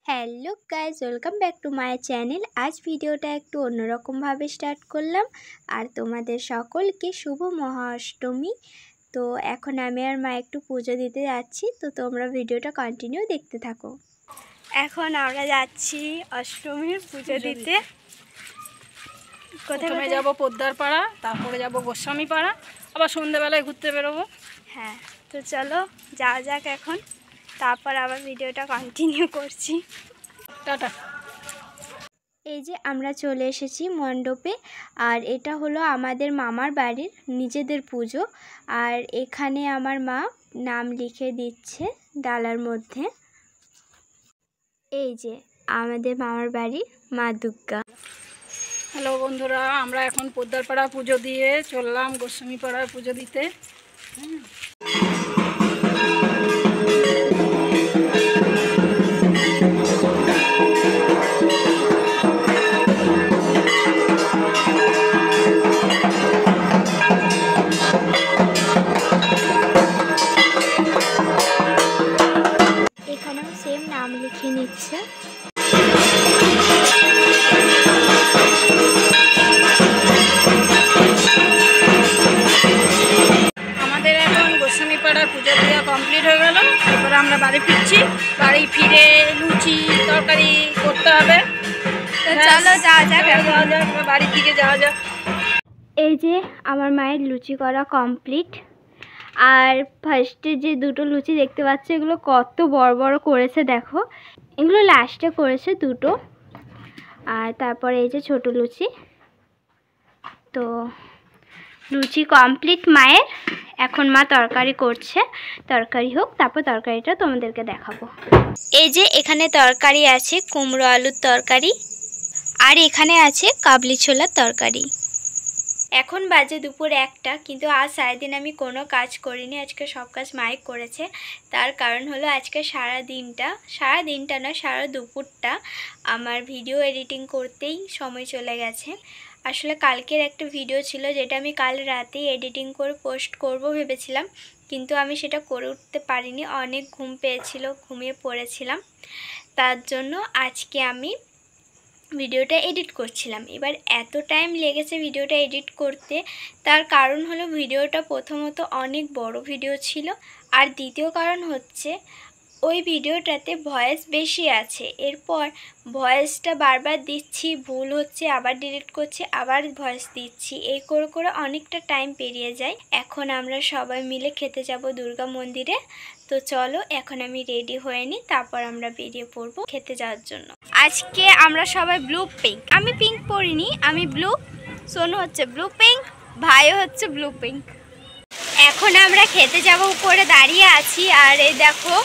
Hello guys, welcome back to my channel. আজ ভিডিওটা একটু অন্যরকমভাবে স্টার্ট করলাম আর তোমাদের সকলকে শুভ মহাষ্টমী। তো এখন আমি আর মা একটু পুজো দিতে যাচ্ছি, তো তোমরা ভিডিওটা কন্টিনিউ দেখতে থাকো। এখন আমরা যাচ্ছি অষ্টমীর পুজো দিতে। প্রথমে যাবো পোদ্দার পাড়া, তারপরে যাবো গোস্বামী পাড়া, আবার সন্ধ্যেবেলায় ঘুরতে বেরোবো। হ্যাঁ, তো চলো যাওয়া যাক এখন, তারপর আবার ভিডিওটা কন্টিনিউ করছি। টাটা। এই যে আমরা চলে এসেছি মণ্ডপে, আর এটা হলো আমাদের মামার বাড়ির নিজেদের পুজো। আর এখানে আমার মা নাম লিখে দিচ্ছে ডালার মধ্যে। এই যে আমাদের মামার বাড়ির মা দুর্গা। হ্যালো বন্ধুরা, আমরা এখন পোদ্দার পাড়া পুজো দিয়ে চললাম গোস্বামী পাড়ার পুজো দিতে। এখানেও সেম নাম লিখে নিচ্ছে। আমাদের এখন গোস্বামী পাড়ার পুজো দেওয়া কমপ্লিট হয়ে গেল। এরপরে আমরা বাড়ি ফিরছি। বাড়ি ফিরে লুচি তরকারি করতে হবে। চলো যাওয়া যাক, যাওয়া যাক, বাড়ির দিকে যাওয়া যাক। এই যে আমার মায়ের লুচি করা কমপ্লিট। আর ফার্স্টে যে দুটো লুচি দেখতে পাচ্ছ, এগুলো কত বড় বড় করেছে দেখো। এগুলো লাস্টে করেছে দুটো, আর তারপরে এই যে ছোট লুচি। তো লুচি কমপ্লিট মায়ের। এখন মা তরকারি করছে, তরকারি হোক তারপর তরকারিটা তোমাদেরকে দেখাবো। এই যে এখানে তরকারি আছে কুমড়ো আলুর তরকারি, আর এখানে আছে কাবলি ছোলার তরকারি। এখন বাজে দুপুর 1টা, কিন্তু আজ সারাদিন আমি কোনো কাজ করিনি। আজকে সব কাজ মাই করেছে। তার কারণ হলো আজকে সারা দিনটা না, সারা দুপুরটা আমার ভিডিও এডিটিং করতেই সময় চলে গেছে। আসলে কালকের একটা ভিডিও ছিল যেটা আমি কাল রাতেই এডিটিং করে পোস্ট করব ভেবেছিলাম, কিন্তু আমি সেটা করে উঠতে পারিনি। অনেক ঘুম পেয়েছিল, ঘুমিয়ে পড়েছিলাম। তার জন্য আজকে আমি ভিডিওটা এডিট করছিলাম। এবার এত টাইম লেগেছে ভিডিওটা এডিট করতে, তার কারণ হলো ভিডিওটা প্রথমত অনেক বড় ভিডিও ছিল, আর দ্বিতীয় কারণ হচ্ছে ওই ভিডিওটাতে ভয়েস বেশি আছে। এরপর ভয়েসটা বারবার দিচ্ছি, ভুল হচ্ছে, আবার ডিলিট করছি, আবার ভয়েস দিচ্ছি, এই করে করে অনেকটা টাইম পেরিয়ে যায়। এখন আমরা সবাই মিলে খেতে যাব দুর্গা মন্দিরে। তো চলো এখন আমি রেডি হয়ে নিই, তারপর আমরা বেরিয়ে পড়বো খেতে যাওয়ার জন্য। আজকে আমরা সবাই ব্লু পিঙ্ক, আমি পিঙ্ক পরিনি, আমি ব্লু, সোনু হচ্ছে ব্লু পিঙ্ক, ভাইও হচ্ছে ব্লু পিঙ্ক। এখন আমরা খেতে যাব, উপরে দাঁড়িয়ে আছি। আর এই দেখো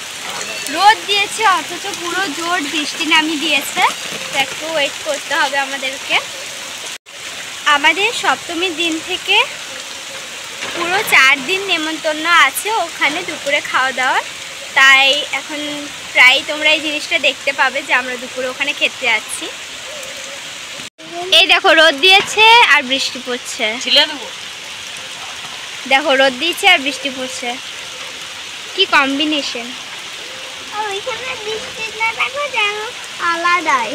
রোদ দিয়েছে, অথচ পুরো জোর বৃষ্টি নামিয়ে দিয়েছে। তো একটু ওয়েট করতে হবে আমাদেরকে। আমাদের সপ্তমীর দিন থেকে পুরো 4 দিন নেমন্তন্ন আছে ওখানে দুপুরে খাওয়া দাওয়ার। তাই এখন প্রায় তোমরা এই জিনিসটা দেখতে পাবে যে আমরা দুপুরে ওখানে খেতে যাচ্ছি। এই দেখো রোদ দিয়েছে আর বৃষ্টি পড়ছে, দেখো রোদ দিয়েছে আর বৃষ্টি পড়ছে, কি কম্বিনেশন। আলাদাই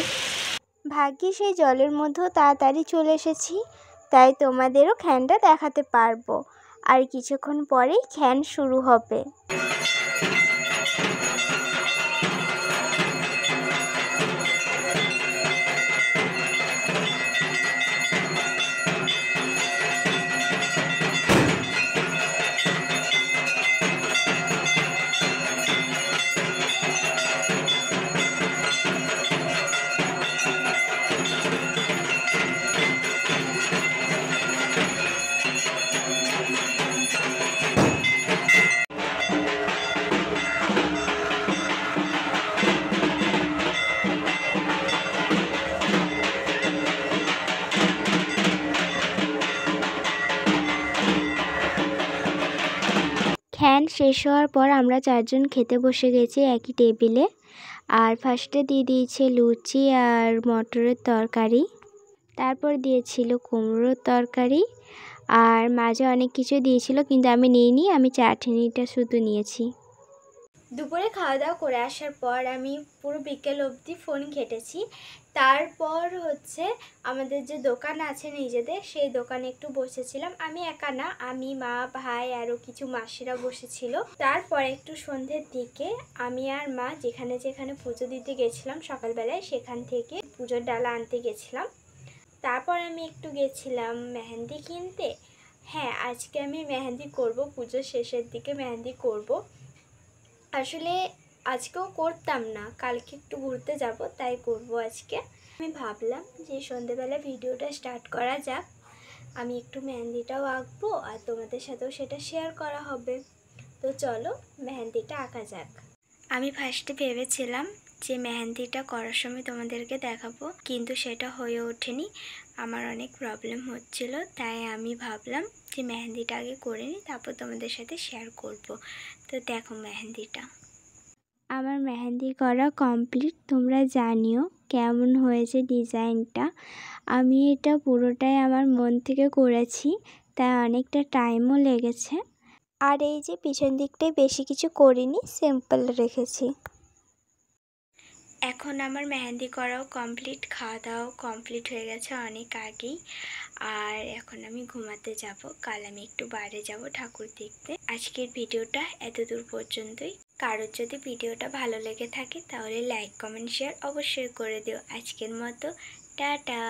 ভাগ্যে সেই জলের মধ্যেও তাড়াতাড়ি চলে এসেছি, তাই তোমাদেরও খ্যানটা দেখাতে পারবো। আর কিছুক্ষণ পরেই খ্যান শুরু হবে। খ্যান শেষ হওয়ার পর আমরা 4 জন খেতে বসে গেছি একই টেবিলে। আর ফার্স্টে দিয়ে দিয়েছে লুচি আর মটরের তরকারি, তারপর দিয়েছিল কুমড়োর তরকারি, আর মাঝে অনেক কিছু দিয়েছিল কিন্তু আমি নিইনি, আমি চাটনিটা শুধু নিয়েছি। দুপুরে খাওয়া দাওয়া করে আসার পর আমি পুরো বিকেল অবধি ফোন ঘেটেছি। তারপর হচ্ছে আমাদের যে দোকান আছে নিজেদের, সেই দোকানে একটু বসেছিলাম। আমি একা না, আমি, মা, ভাই, আরও কিছু মাসিরা বসেছিল। তারপর একটু সন্ধ্যের দিকে আমি আর মা যেখানে যেখানে পুজো দিতে গেছিলাম সকালবেলায়, সেখান থেকে পুজোর ডালা আনতে গেছিলাম। তারপর আমি একটু গেছিলাম মেহেন্দি কিনতে। হ্যাঁ, আজকে আমি মেহেন্দি করব, পুজোর শেষের দিকে মেহেন্দি করব। আসলে আজকেও করতাম না, কালকে একটু ঘুরতে যাব, তাই করব আজকে। আমি ভাবলাম যে সন্ধেবেলা ভিডিওটা স্টার্ট করা যাক, আমি একটু মেহেন্দিটাও আঁকবো আর তোমাদের সাথেও সেটা শেয়ার করা হবে। তো চলো মেহেন্দিটা আঁকা যাক। আমি ফার্স্টে ভেবেছিলাম যে মেহেন্দিটা করার সময় তোমাদেরকে দেখাবো, কিন্তু সেটা হয়ে ওঠেনি। আমার অনেক প্রবলেম হচ্ছিল, তাই আমি ভাবলাম যে মেহেন্দিটা আগে করে নিই, তারপর তোমাদের সাথে শেয়ার করব। তো দেখো মেহেন্দিটা আমার মেহেন্দি করা কমপ্লিট। তোমরা জানিও কেমন হয়েছে ডিজাইনটা। আমি এটা পুরোটাই আমার মন থেকে করেছি, তাই অনেকটা টাইমও লেগেছে। আর এই যে পিছন দিকটায় বেশি কিছু করিনি, সিম্পল রেখেছি। এখন আমার মেহেন্দি করাও কমপ্লিট, খাওয়া দাওয়াও কমপ্লিট হয়ে গেছে অনেক আগেই। আর এখন আমি ঘুমাতে যাব, কাল আমি একটু বাইরে যাব ঠাকুর দেখতে। আজকের ভিডিওটা এতদূর পর্যন্তই। কারোর যদি ভিডিওটা ভালো লেগে থাকে তাহলে লাইক, কমেন্ট, শেয়ার অবশ্যই করে দিও। আজকের মতো টাটা।